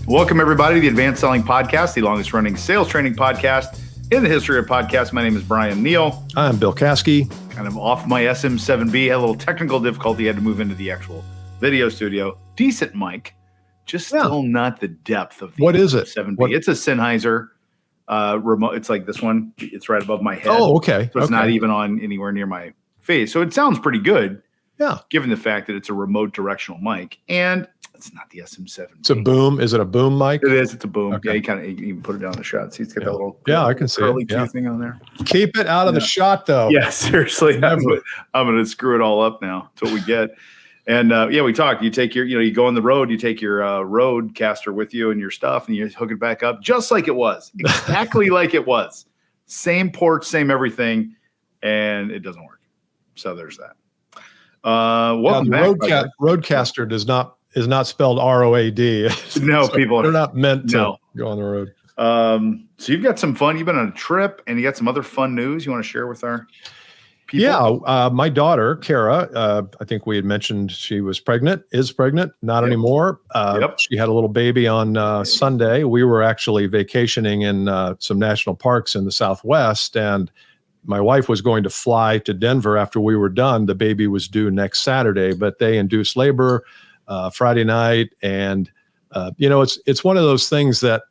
Welcome, everybody, to the Advanced Selling Podcast, the longest-running sales training podcast in the history of podcasts. My name is Bryan Neal. I'm Bill Caskey. Kind of off my SM7B. Had a little technical difficulty. Had to move into the actual video studio. Decent mic. Just still not the depth of the What is it? SM7B. It's a Sennheiser remote. It's like this one. It's right above my head. Oh, okay. So it's not even on anywhere near my face. So it sounds pretty good. Yeah. Given the fact that it's a remote directional mic. And it's not the SM7B. It's a boom. Is it a boom mic? It is. It's a boom. Okay. Yeah, you can put it down the shot. See, it's got that little I can see curly it. Q thing on there. Keep it out of the shot, though. Yeah, seriously. I'm going to screw it all up now. That's what we get. And we talked. You take your, you go on the road. You take your roadcaster with you and your stuff, and you hook it back up just like it was, exactly like it was. Same port, same everything, and it doesn't work. So there's that. Welcome back. Roadcaster is not spelled ROAD. No, so people they're not meant to go on the road. So you've got some fun. You've been on a trip, and you got some other fun news you want to share with our people? Yeah, my daughter, Kara, I think we had mentioned she was pregnant, not anymore. She had a little baby on Sunday. We were actually vacationing in some national parks in the Southwest, and my wife was going to fly to Denver after we were done. The baby was due next Saturday, but they induced labor Friday night. And, it's one of those things that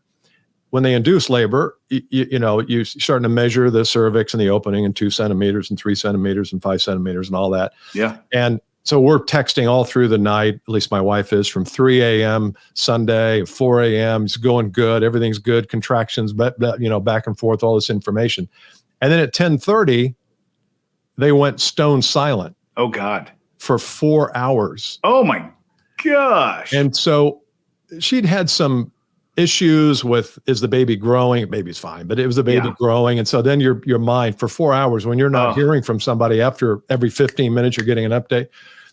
when they induce labor, you're starting to measure the cervix and the opening in 2 centimeters and 3 centimeters and 5 centimeters and all that. Yeah. And so we're texting all through the night, at least my wife is, from 3 a.m. Sunday, 4 a.m. It's going good. Everything's good. Contractions, but back and forth, all this information. And then at 10:30, they went stone silent. Oh, God. For 4 hours. Oh, my gosh. And so she'd had some issues with, is the baby growing? Baby's fine, but it was the baby growing. And so then your mind for 4 hours, when you're not hearing from somebody after every 15 minutes, you're getting an update.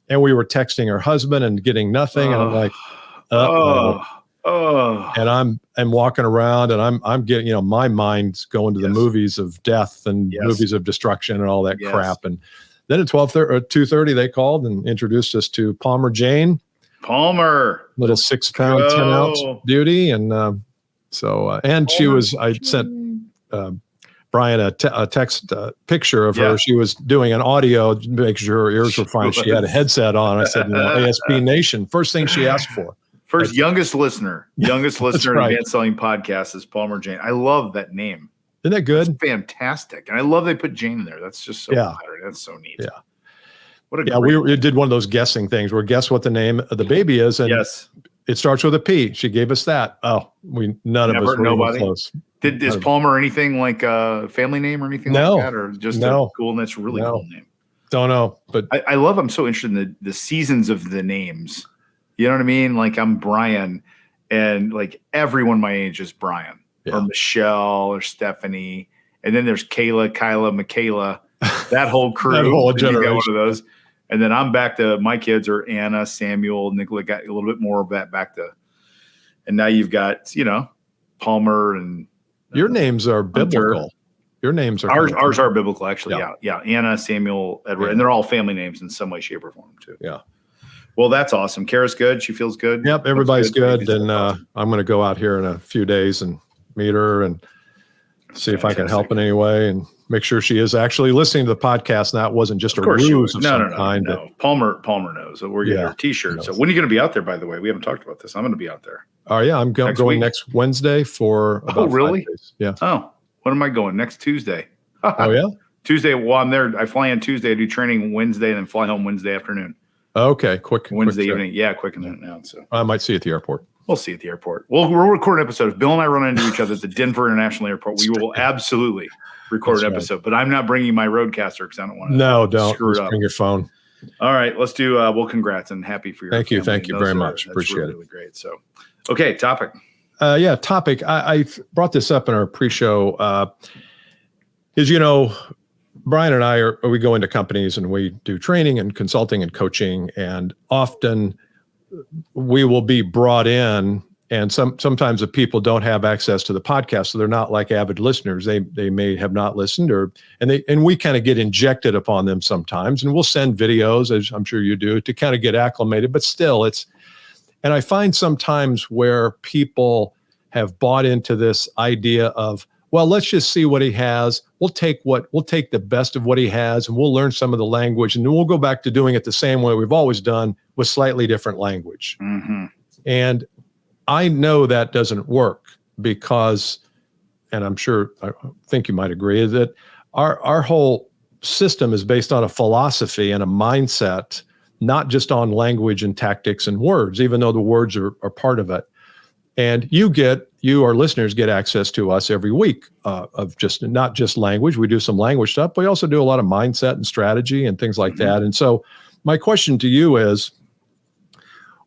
And we were texting her husband and getting nothing. And I'm like, and I'm walking around and I'm getting, my mind's going to the movies of death and movies of destruction and all that crap. And then at 12:30 or 2:30, they called and introduced us to Palmer Jane. Little 6 pound, 10 ounce beauty. And I sent Bryan a text picture of her. She was doing an audio to make sure her ears were fine. She had a headset on. I said, ASP Nation, first thing she asked for. Youngest listener in Advanced Selling Podcast is Palmer Jane. I love that name. Isn't that good? That's fantastic. And I love they put Jane in there. That's just so flattering. That's so neat. Yeah. We did one of those guessing things where guess what the name of the baby is. And it starts with a P. She gave us that. Oh, none of us were even close. Is Palmer anything like a family name or anything like that? Or just a cool, and that's a really cool name? Don't know. But I love, I'm so interested in the seasons of the names. You know what I mean? Like I'm Bryan, and like everyone my age is Bryan or Michelle or Stephanie. And then there's Kayla, Kyla, Michaela, that whole crew. That whole generation. One of those. And then I'm back to my kids are Anna, Samuel, Nicola, got a little bit more of that back to. And now you've got, Palmer and. Your names are biblical. Hunter. Your names are. Ours are biblical, actually. Yeah. Anna, Samuel, Edward. And they're all family names in some way, shape, or form, too. Yeah. Well, that's awesome. Kara's good. She feels good. Yep. Everybody's good. And I'm going to go out here in a few days and meet her and see if I can help in any way and make sure she is actually listening to the podcast. And that wasn't just a ruse of some kind. No. Palmer knows. We're getting her t-shirt. So when are you going to be out there, by the way? We haven't talked about this. I'm going to be out there. Oh, yeah. I'm going next Wednesday for about 5 days. Yeah. Oh, when am I going? Next Tuesday. Oh, yeah? Tuesday. Well, I'm there. I fly in Tuesday. I do training Wednesday and then fly home Wednesday afternoon. Okay. Quick. Wednesday evening. Yeah, quick and then out. So I might see you at the airport. We'll see you at the airport. We'll record an episode. If Bill and I run into each other at the Denver International Airport, we will absolutely record an episode. But I'm not bringing my roadcaster because I don't want to don't screw it up. Bring your phone. All right, let's do. Congrats and happy for your. Thank you very much. Appreciate it. Really great. So, okay, topic. Topic. I brought this up in our pre-show. Bryan and we go into companies and we do training and consulting and coaching, and often we will be brought in, and sometimes the people don't have access to the podcast, so they're not like avid listeners. They may have not listened, and we kind of get injected upon them sometimes, and we'll send videos, as I'm sure you do, to kind of get acclimated. But still, And I find sometimes where people have bought into this idea of, well, let's just see what he has. We'll take the best of what he has, and we'll learn some of the language, and then we'll go back to doing it the same way we've always done with slightly different language. Mm-hmm. And I know that doesn't work because, and I think you might agree, that our whole system is based on a philosophy and a mindset, not just on language and tactics and words, even though the words are part of it. And our listeners get access to us every week of just not just language. We do some language stuff, but we also do a lot of mindset and strategy and things like that. And so my question to you is,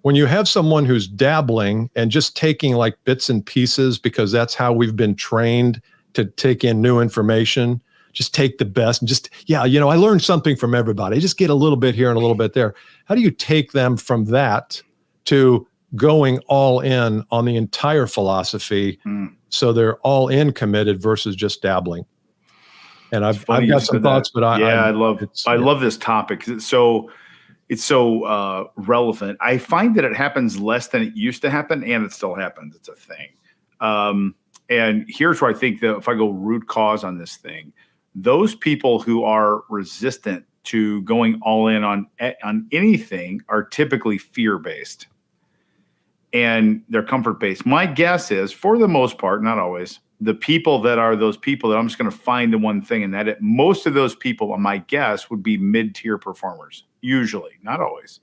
when you have someone who's dabbling and just taking like bits and pieces, because that's how we've been trained to take in new information, just take the best and just, I learned something from everybody. Just get a little bit here and a little bit there. How do you take them from that to going all in on the entire philosophy so they're all in committed versus just dabbling? And I've got some thoughts, but I love this topic because it's so relevant. I find that it happens less than it used to happen, and it still happens. It's a thing. And here's where I think that if I go root cause on this thing, those people who are resistant to going all in on anything are typically fear-based, and they're comfort-based. My guess is, for the most part, not always, the people that are those people that I'm just going to find the one thing, and that most of those people, my guess, would be mid-tier performers. Usually, not always,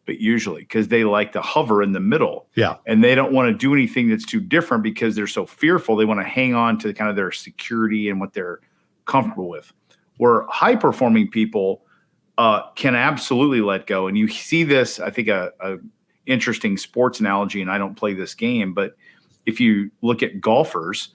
but usually, because they like to hover in the middle. Yeah. And they don't want to do anything that's too different because they're so fearful. They want to hang on to kind of their security and what they're comfortable with. Where high-performing people can absolutely let go. And you see this, I think, a interesting sports analogy, and I don't play this game, but if you look at golfers,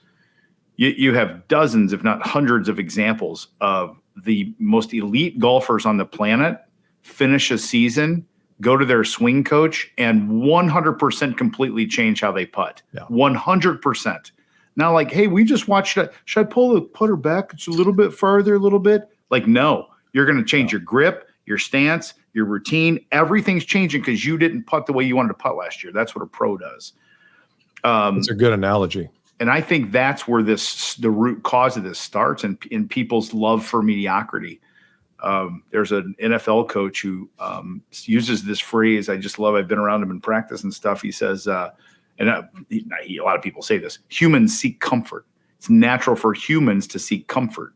you have dozens, if not hundreds of examples of the most elite golfers on the planet finish a season, go to their swing coach, and 100% completely change how they putt. Yeah. 100%. Now, like, hey, we just watched it. Should I pull the putter back? It's a little bit farther, a little bit. Like, no, you're going to change your grip, your stance, your routine. Everything's changing because you didn't putt the way you wanted to putt last year. That's what a pro does. It's a good analogy. And I think that's where the root cause of this starts in people's love for mediocrity. There's an NFL coach who uses this phrase. I just love. I've been around him in practice and stuff. He says, a lot of people say this: humans seek comfort. It's natural for humans to seek comfort.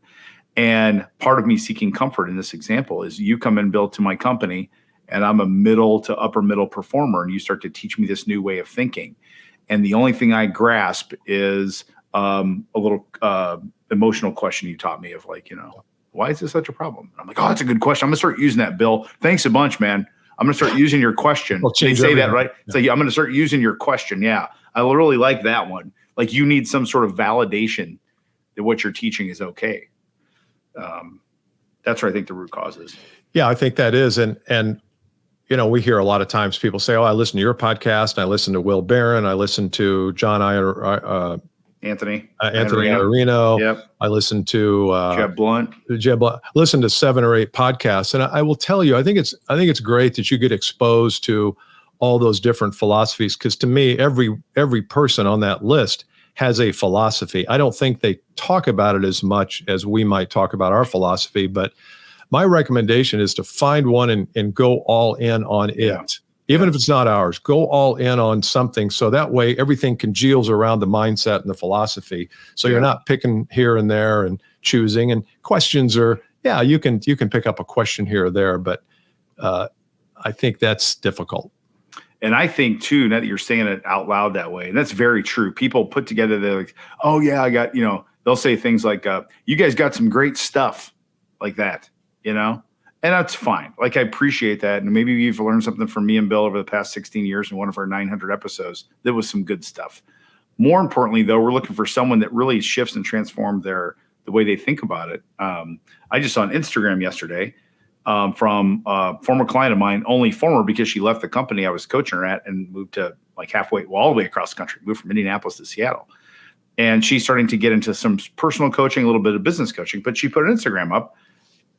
And part of me seeking comfort in this example is you come and build to my company, and I'm a middle to upper middle performer, and you start to teach me this new way of thinking. And the only thing I grasp is a little emotional question you taught me of, like, why is this such a problem? I'm like, oh, that's a good question. I'm going to start using that, Bill. Thanks a bunch, man. I'm going to start using your question. They say that, right? Yeah. It's like, I'm going to start using your question. Yeah. I really like that one. Like, you need some sort of validation that what you're teaching is okay. That's where I think the root cause is. Yeah, I think that is. And we hear a lot of times people say, oh, I listen to your podcast, and I listen to Will Barron, I listen to John Anthony Iannarino. Yep. I listen to Jeb Blunt. Listen to 7 or 8 podcasts. And I will tell you, I think it's great that you get exposed to all those different philosophies, because to me, every person on that list has a philosophy. I don't think they talk about it as much as we might talk about our philosophy, but my recommendation is to find one and go all in on it. Yeah. Even if it's not ours, go all in on something. So that way everything congeals around the mindset and the philosophy. So you're not picking here and there and choosing. And questions are, you can pick up a question here or there, but I think that's difficult. And I think too, now that you're saying it out loud that way, and that's very true. People put together, they're like, oh yeah, I got, they'll say things like, you guys got some great stuff like that. And that's fine. Like, I appreciate that. And maybe you've learned something from me and Bill over the past 16 years in one of our 900 episodes. That was some good stuff. More importantly, though, we're looking for someone that really shifts and transforms the way they think about it. I just saw on Instagram yesterday from a former client of mine, only former because she left the company I was coaching her at and moved to like all the way across the country, moved from Indianapolis to Seattle. And she's starting to get into some personal coaching, a little bit of business coaching, but she put an Instagram up.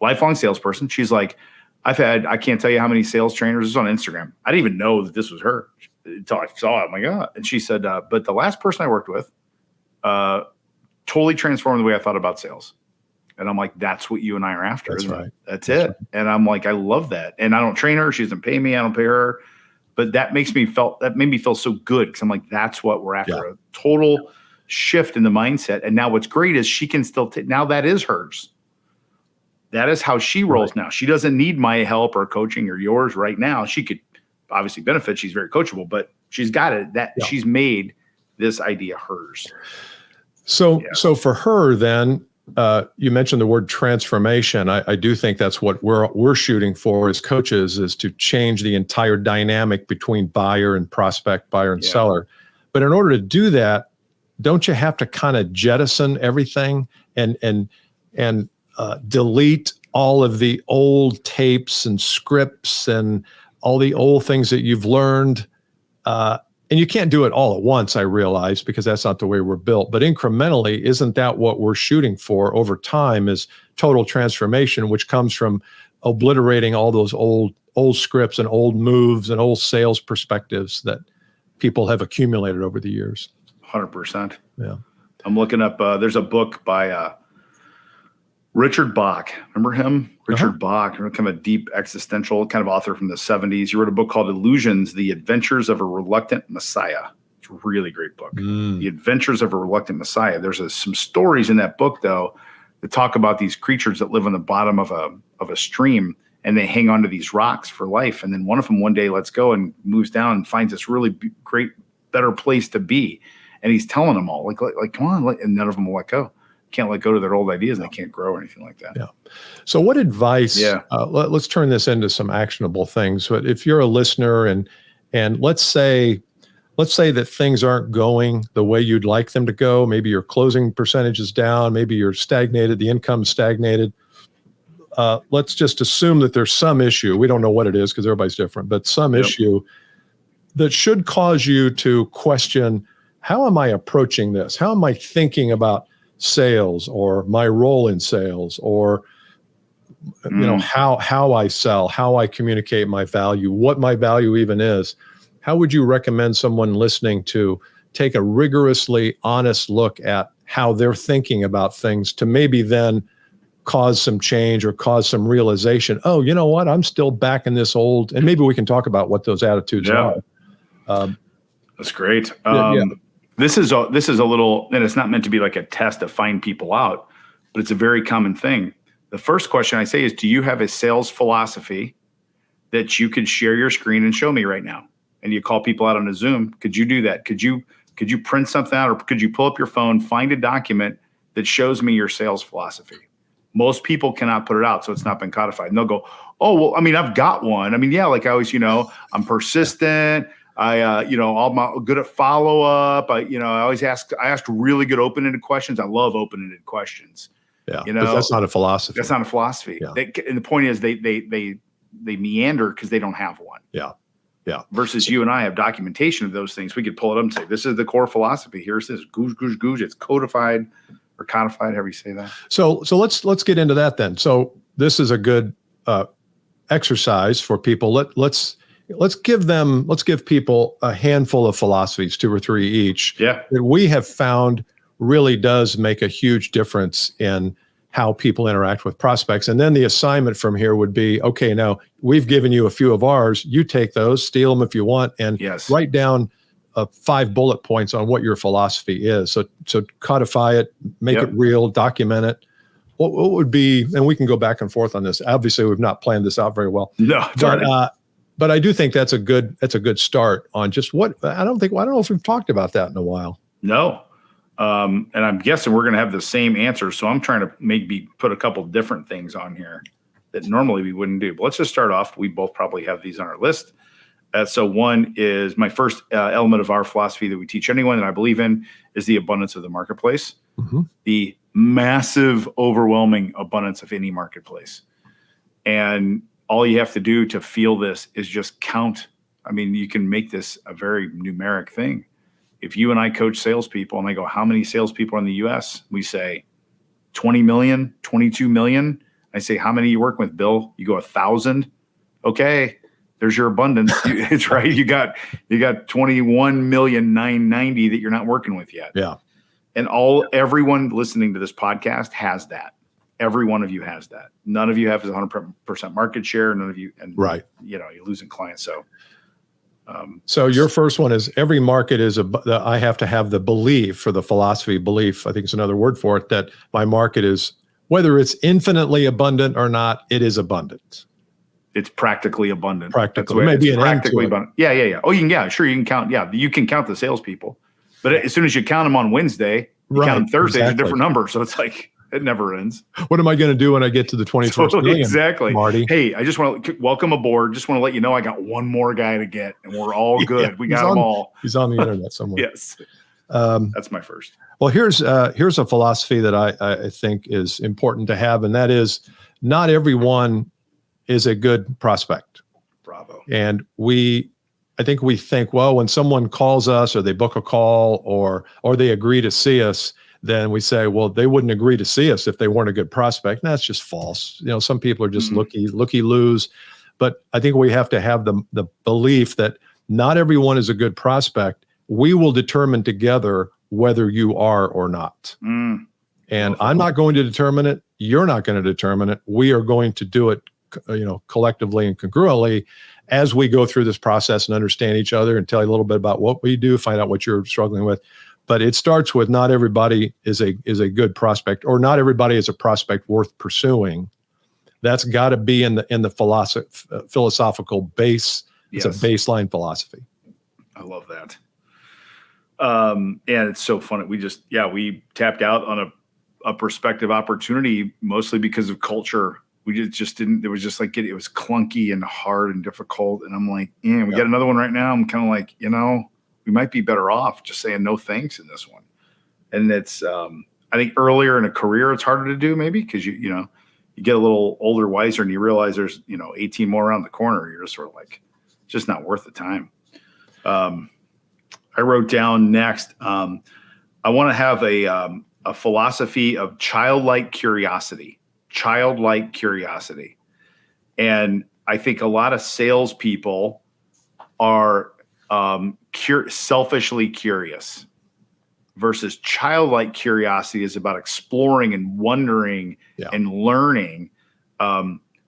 Lifelong salesperson. She's like, I can't tell you how many sales trainers. This is on Instagram. I didn't even know that this was her. until I saw it. I'm like, oh. And she said, but the last person I worked with totally transformed the way I thought about sales. And I'm like, that's what you and I are after. That's right. That's it. Right. And I'm like, I love that. And I don't train her. She doesn't pay me. I don't pay her. But that made me feel so good, because I'm like, that's what we're after. Yeah. A total shift in the mindset. And now what's great is she can still now that is hers. That is how she rolls now. She doesn't need my help or coaching or yours right now. She could obviously benefit. She's very coachable, but she's got it. She's made this idea hers. So for her then, you mentioned the word transformation. I do think that's what we're shooting for as coaches, is to change the entire dynamic between buyer and prospect, buyer and seller. But in order to do that, don't you have to kind of jettison everything and delete all of the old tapes and scripts and all the old things that you've learned? And you can't do it all at once, I realize, because that's not the way we're built. But incrementally, isn't that what we're shooting for over time, is total transformation, which comes from obliterating all those old scripts and old moves and old sales perspectives that people have accumulated over the years? 100%. Yeah. I'm looking up, there's a book by Richard Bach. Remember him? Richard Bach, kind of a deep existential kind of author from the 70s. He wrote a book called Illusions, The Adventures of a Reluctant Messiah. It's a really great book. The Adventures of a Reluctant Messiah. There's some stories in that book, though, that talk about these creatures that live on the bottom of a stream, and they hang onto these rocks for life. And then one of them one day lets go and moves down and finds this really great, better place to be. And he's telling them all, like, come on, and none of them will let go. Can't let go to their old ideas, and they can't grow or anything like that. Yeah. So what advice, let's turn this into some actionable things. But if you're a listener and let's say that things aren't going the way you'd like them to go, maybe your closing percentage is down, maybe you're stagnated, the income's stagnated. Let's just assume that there's some issue. We don't know what it is because everybody's different, but some issue that should cause you to question, how am I approaching this? How am I thinking about sales, or my role in sales, or how I sell, how I communicate my value, what my value even is? How would you recommend someone listening to take a rigorously honest look at how they're thinking about things to maybe then cause some change or cause some realization? Oh, you know what? I'm still back in this old, and maybe we can talk about what those attitudes are. That's great. This is a little, and it's not meant to be like a test to find people out, but it's a very common thing. The first question I say is, do you have a sales philosophy that you could share your screen and show me right now? And you call people out on a Zoom. Could you do that? Could you print something out, or could you pull up your phone, find a document that shows me your sales philosophy? Most people cannot put it out, so it's not been codified. And they'll go, oh, well, I mean, I've got one. I mean, yeah, like I always, I'm persistent. I'm good at follow up. I always ask really good open-ended questions. I love open-ended questions. Yeah. But that's not a philosophy. That's not a philosophy. Yeah. And the point is they meander because they don't have one. Yeah. Yeah. Versus you and I have documentation of those things. We could pull it up and say, this is the core philosophy. Here's this goosh, goosh, goosh. It's codified or codified, however you say that. So let's get into that then. So this is a good exercise for people. Let's give people a handful of philosophies, 2 or 3 each, that we have found really does make a huge difference in how people interact with prospects. And then the assignment from here would be, okay, now we've given you a few of ours. You take those, steal them if you want, and write down 5 bullet points on what your philosophy is. So codify it, make it real, document it. What would be, and we can go back and forth on this. Obviously, we've not planned this out very well. No, but I do think that's a good start on just what I don't know if we've talked about that in a while. No. And I'm guessing we're going to have the same answer. So I'm trying to maybe put a couple different things on here that normally we wouldn't do. But let's just start off. We both probably have these on our list. So one is my first element of our philosophy that we teach anyone that I believe in is the abundance of the marketplace. The massive, overwhelming abundance of any marketplace. And all you have to do to feel this is just count. I mean, you can make this a very numeric thing. If you and I coach salespeople and I go, how many salespeople in the US? We say 20 million, 22 million. I say, how many you working with, Bill? You go 1,000. Okay. There's your abundance. It's right. You got 21,990,000 that you're not working with yet. Yeah. And everyone listening to this podcast has that. Every one of you has that. None of you have 100% market share. None of you, and right. You're losing clients. So your first one is every market is I have to have the belief, for the philosophy belief, I think it's another word for it, that my market is, whether it's infinitely abundant or not, it is abundant. It's practically abundant. Practically, maybe an practically abundant. Yeah. Oh, you can count. Yeah, you can count the salespeople, but as soon as you count them on Wednesday, you count them Thursday, it's a different number. So it's like it never ends. What am I going to do when I get to the 21st million? Exactly, Marty. Hey, I just want to welcome aboard. Just want to let you know I got one more guy to get, and we're all good. Yeah, we got them all. He's on the internet somewhere. Yes, that's my first. Well, here's a philosophy that I think is important to have, and that is not everyone is a good prospect. Bravo. And I think we think, well, when someone calls us or they book a call or they agree to see us, then we say, well, they wouldn't agree to see us if they weren't a good prospect. And that's just false. Some people are just looky-loos. But I think we have to have the belief that not everyone is a good prospect. We will determine together whether you are or not. And I'm not going to determine it. You're not going to determine it. We are going to do it collectively and congruently as we go through this process and understand each other and tell you a little bit about what we do, find out what you're struggling with. But it starts with not everybody is a good prospect, or not everybody is a prospect worth pursuing. That's got to be in the philosophical base. It's a baseline philosophy. I love that. And it's so funny. We tapped out on a prospective opportunity mostly because of culture. We just didn't, it was just like, it was clunky and hard and difficult. And I'm like, we got another one right now. I'm kind of like, we might be better off just saying no thanks in this one. And it's, I think earlier in a career, it's harder to do maybe because you get a little older, wiser, and you realize there's, 18 more around the corner. You're just sort of like, it's just not worth the time. I wrote down next, I want to have a philosophy of childlike curiosity. And I think a lot of salespeople are selfishly curious versus childlike curiosity is about exploring and wondering and learning.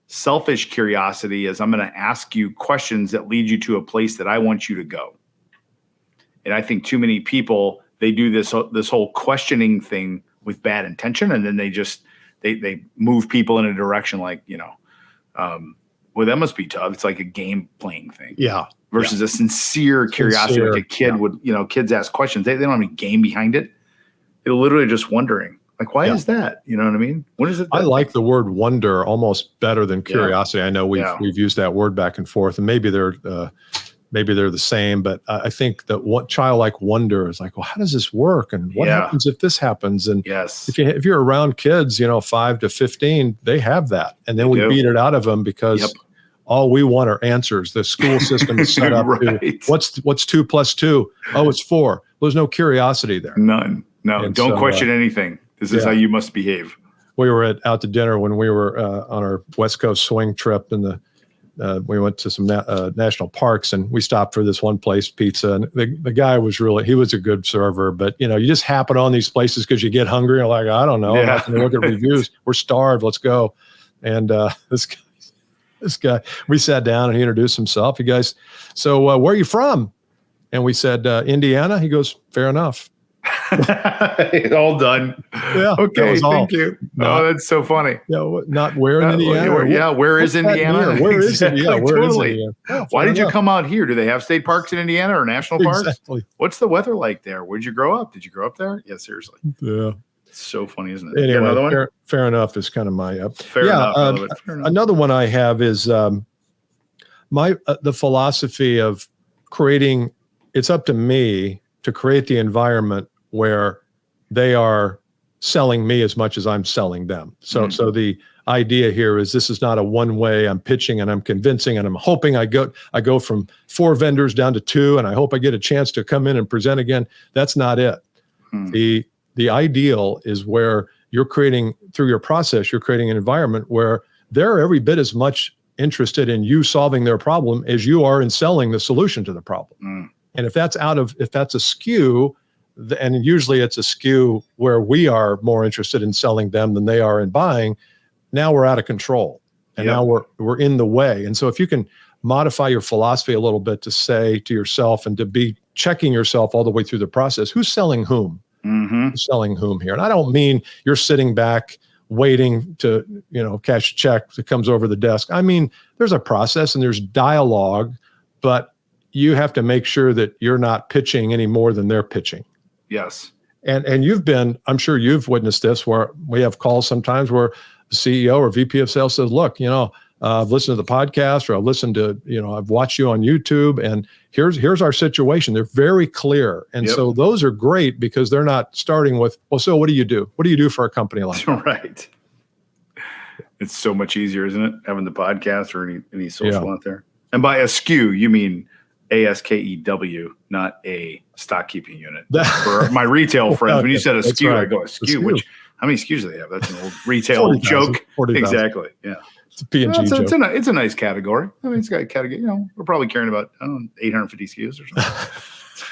Selfish curiosity is I'm going to ask you questions that lead you to a place that I want you to go. And I think too many people, they do this whole questioning thing with bad intention, and then they move people in a direction like, well, that must be tough. It's like a game playing thing. Yeah. Versus a sincere curiosity, like a kid would, kids ask questions. They don't have any game behind it. They're literally just wondering, like, why is that? You know what I mean? What is it? I like the word wonder almost better than curiosity. I know we've used that word back and forth, and maybe they're the same, but I think that what childlike wonder is like, well, how does this work? And what happens if this happens? And if you're around kids, 5 to 15, they have that. And then we beat it out of them because all we want are answers. The school system is set up to what's 2 plus 2? Oh, it's 4. There's no curiosity there. None. No, and don't question anything. This is how you must behave. We were out to dinner when we were on our West Coast swing trip, and we went to some national parks, and we stopped for this one place, pizza. And the guy was he was a good server, but you just happen on these places because you get hungry. You're like, I don't know. I'm not going to look at reviews. We're starved. Let's go. And this guy, we sat down and he introduced himself. He goes, so where are you from? And we said, Indiana. He goes, fair enough. All done. Yeah. Okay. Thank you. That's so funny. Yeah. Not where in Indiana. Where is Indiana? Where is Indiana? Where is Indiana? Oh, why did you come out here? Do they have state parks in Indiana or national parks? Exactly. What's the weather like there? Where'd you grow up? Did you grow up there? Yeah, seriously. Yeah. It's so funny, isn't it? Anyway, another one? Fair enough is kind of my fair enough. I love it. Fair enough. Another one I have is the philosophy of creating. It's up to me to create the environment where they are selling me as much as I'm selling them. So the idea here is this is not a one way. I'm pitching and I'm convincing and I'm hoping I go from 4 vendors down to 2, and I hope I get a chance to come in and present again. That's not it. The ideal is where you're creating, through your process, you're creating an environment where they're every bit as much interested in you solving their problem as you are in selling the solution to the problem. And if that's askew, and usually it's askew where we are more interested in selling them than they are in buying, now we're out of control. And now we're in the way. And so if you can modify your philosophy a little bit to say to yourself and to be checking yourself all the way through the process, who's selling whom? Who's selling whom here? And I don't mean you're sitting back waiting to, cash a check that comes over the desk. I mean, there's a process and there's dialogue, but you have to make sure that you're not pitching any more than they're pitching. Yes. And I'm sure you've witnessed this, where we have calls sometimes where the CEO or VP of sales says, look, I've listened to the podcast, or I've listened to, I've watched you on YouTube, and here's our situation. They're very clear. And so those are great because they're not starting with, well, so what do you do? What do you do for a company like that? Right. It's so much easier, isn't it? Having the podcast or any social out there. And by askew, you mean ASKEW, not a stock keeping unit. For my retail friends, when you said askew, right. I go askew. How many SKUs do they have? That's an old retail 40, joke. 40, exactly. Yeah. It's a P&G joke. It's a nice category. I mean, it's got a category. We're probably carrying about 850 SKUs or something.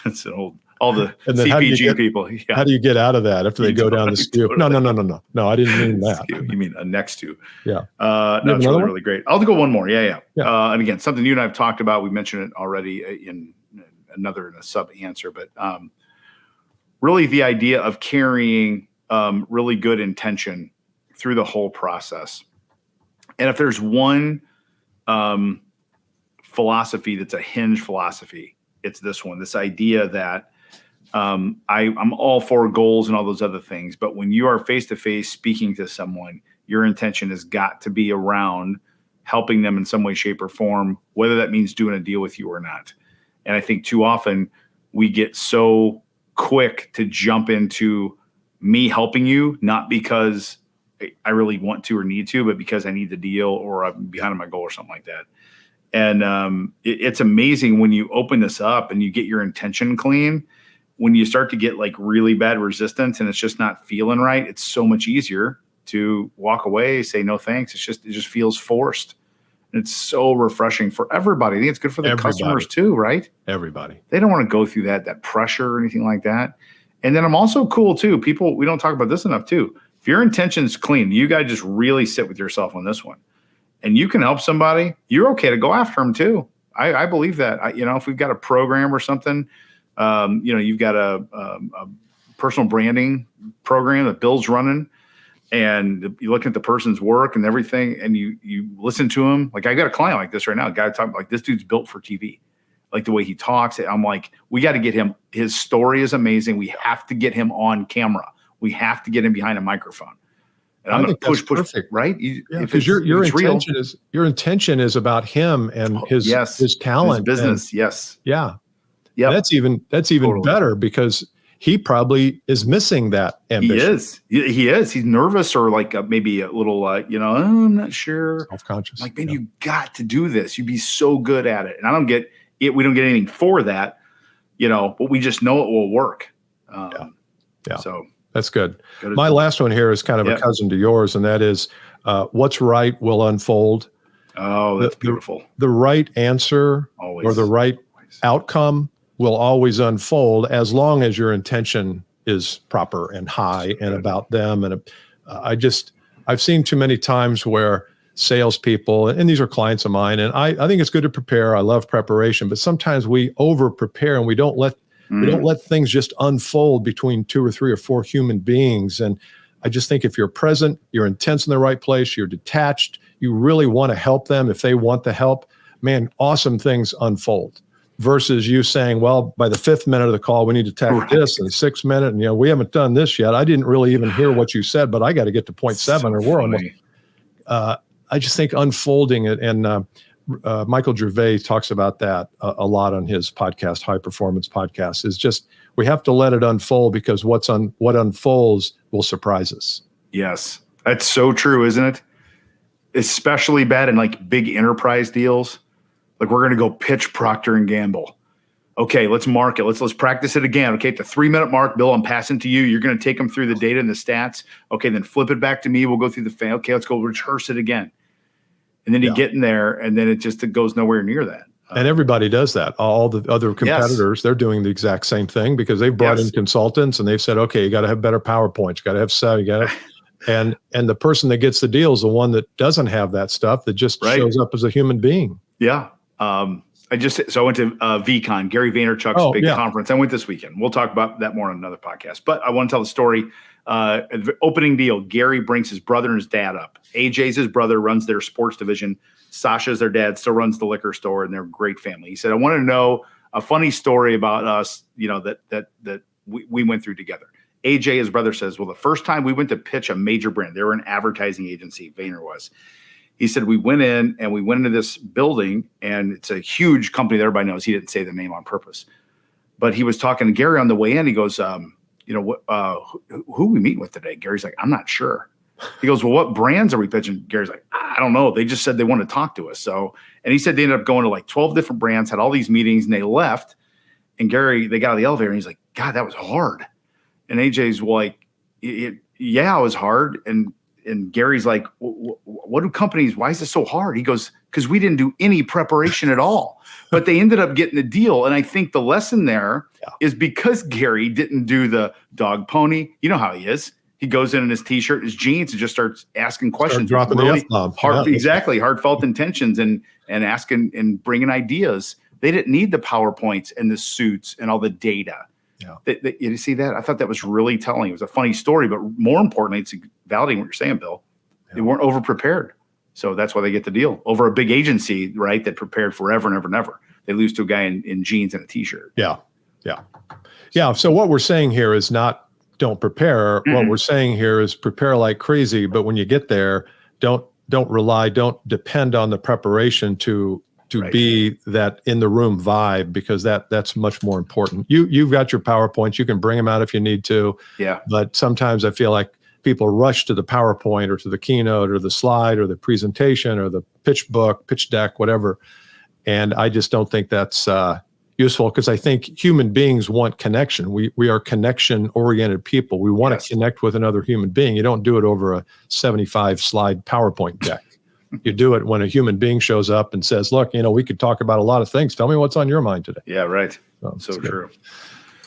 It's an old. All the CPG people. Yeah. How do you get out of that after they go down the SKU? No, I didn't mean that. You mean a next to? Yeah. No, it's really great. I'll go one more. Yeah. And again, something you and I have talked about. We mentioned it already in a sub answer, but really the idea of carrying really good intention through the whole process. And if there's one philosophy that's a hinge philosophy, it's this one. This idea that I'm all for goals and all those other things, but when you are face-to-face speaking to someone, your intention has got to be around helping them in some way, shape, or form, whether that means doing a deal with you or not. And I think too often we get so quick to jump into me helping you, not because I really want to or need to, but because I need the deal or I'm behind my goal or something like that. And it's amazing when you open this up and you get your intention clean. When you start to get like really bad resistance and it's just not feeling right, it's so much easier to walk away, say no thanks. It just feels forced. It's so refreshing for everybody. I think it's good for the customers too, right? Everybody. They don't want to go through that pressure or anything like that. And then I'm also cool too. People, we don't talk about this enough too. If your intention's clean, you got to just really sit with yourself on this one. And you can help somebody, you're okay to go after them too. I believe that. If we've got a program or something, you've got a personal branding program that Bill's running, and you look at the person's work and everything, and you listen to him. Like I got a client like this right now, a guy talking like this dude's built for TV, like the way he talks. I'm like, we got to get him. His story is amazing. We have to get him on camera. We have to get him behind a microphone. And I'm going to push, right? Because your intention is about him and his talent, his business. Yeah. That's even totally better because he probably is missing that ambition. He is. He's nervous or like maybe a little, I'm not sure. Self-conscious. Like, man, you got to do this. You'd be so good at it. And I don't get it. We don't get anything for that, but we just know it will work. So. That's good. My last one here is kind of a cousin to yours, and that is what's right will unfold. Oh, that's beautiful. The right answer or the right outcome will always unfold as long as your intention is proper and high and about them. And I've seen too many times where salespeople, and these are clients of mine, and I think it's good to prepare. I love preparation, but sometimes we over prepare and we don't let things just unfold between 2 or 3 or 4 human beings. And I just think if you're present, you're intense in the right place, you're detached, you really want to help them if they want the help, man, awesome things unfold. Versus you saying, well, by the 5th minute of the call, we need to tackle this, and the 6th minute, and we haven't done this yet. I didn't really even hear what you said, but I got to get to point 7 or we're I just think unfolding it, and Michael Gervais talks about that a lot on his podcast, High Performance Podcast, is just we have to let it unfold because what unfolds will surprise us. Yes, that's so true, isn't it? Especially bad in like big enterprise deals. Like we're going to go pitch Procter & Gamble. Okay, let's mark it. Let's practice it again. Okay, at the 3-minute mark, Bill, I'm passing to you. You're going to take them through the data and the stats. Okay, then flip it back to me. We'll go through the fan. Okay, let's go rehearse it again. And then you get in there, and then it goes nowhere near that. And everybody does that. All the other competitors, they're doing the exact same thing because they've brought in consultants and they've said, okay, you got to have better PowerPoints, you got to have you got to, and the person that gets the deal is the one that doesn't have that stuff, that just shows up as a human being. Yeah. I went to VCon, Gary Vaynerchuk's big conference. I went this weekend. We'll talk about that more on another podcast. But I want to tell the story. Opening deal, Gary brings his brother and his dad up. AJ's his brother, runs their sports division. Sasha's their dad, still runs the liquor store, and they're a great family. He said, I want to know a funny story about us, that we went through together. AJ, his brother, says, well, the first time we went to pitch a major brand, they were an advertising agency, Vayner was. He said, we went into this building, and it's a huge company that everybody knows. He didn't say the name on purpose. But he was talking to Gary on the way in. He goes, who are we meeting with today? Gary's like, I'm not sure. He goes, well, what brands are we pitching? Gary's like, I don't know. They just said they want to talk to us. So, and he said they ended up going to like 12 different brands, had all these meetings, and they left. And Gary, they got out of the elevator, and he's like, God, that was hard. And AJ's like, it was hard. And Gary's like, what do companies, why is this so hard? He goes, because we didn't do any preparation at all. But they ended up getting the deal. And I think the lesson there is because Gary didn't do the dog pony. You know how he is. He goes in his T-shirt, his jeans, and just starts asking questions. Dropping the F-bomb. Exactly. Heartfelt intentions and asking and bringing ideas. They didn't need the PowerPoints and the suits and all the data. Yeah. You see that? I thought that was really telling. It was a funny story, but more importantly, it's validating what you're saying, Bill. Yeah. They weren't over-prepared. So that's why they get the deal. Over a big agency, right, that prepared forever and ever and ever. They lose to a guy in jeans and a T-shirt. Yeah. So what we're saying here is not don't prepare. Mm-hmm. What we're saying here is prepare like crazy, but when you get there, don't depend on the preparation to be that in the room vibe, because that's much more important. You've got your PowerPoints, you can bring them out if you need to. Yeah. But sometimes I feel like people rush to the PowerPoint or to the keynote or the slide or the presentation or the pitch book, pitch deck, whatever. And I just don't think that's useful, because I think human beings want connection. We are connection-oriented people. We want to connect with another human being. You don't do it over a 75-slide PowerPoint deck. You do it when a human being shows up and says, look, we could talk about a lot of things. Tell me what's on your mind today. Yeah, right. So true.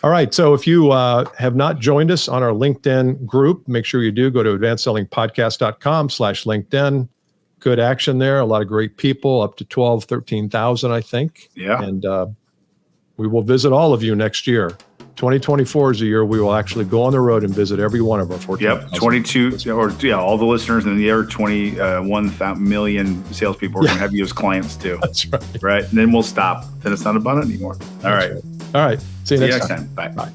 All right. So if you have not joined us on our LinkedIn group, make sure you do. Go to advancedsellingpodcast.com/LinkedIn. Good action there. A lot of great people, up to 13,000, I think. Yeah. And we will visit all of you next year. 2024 is a year we will actually go on the road and visit every one of our 14,000. Yep, 22, all the listeners, and the other 21 million salespeople are going to have you as clients too. That's right. Right, and then we'll stop. Then it's not about it anymore. All right. All right. See you next time. Bye.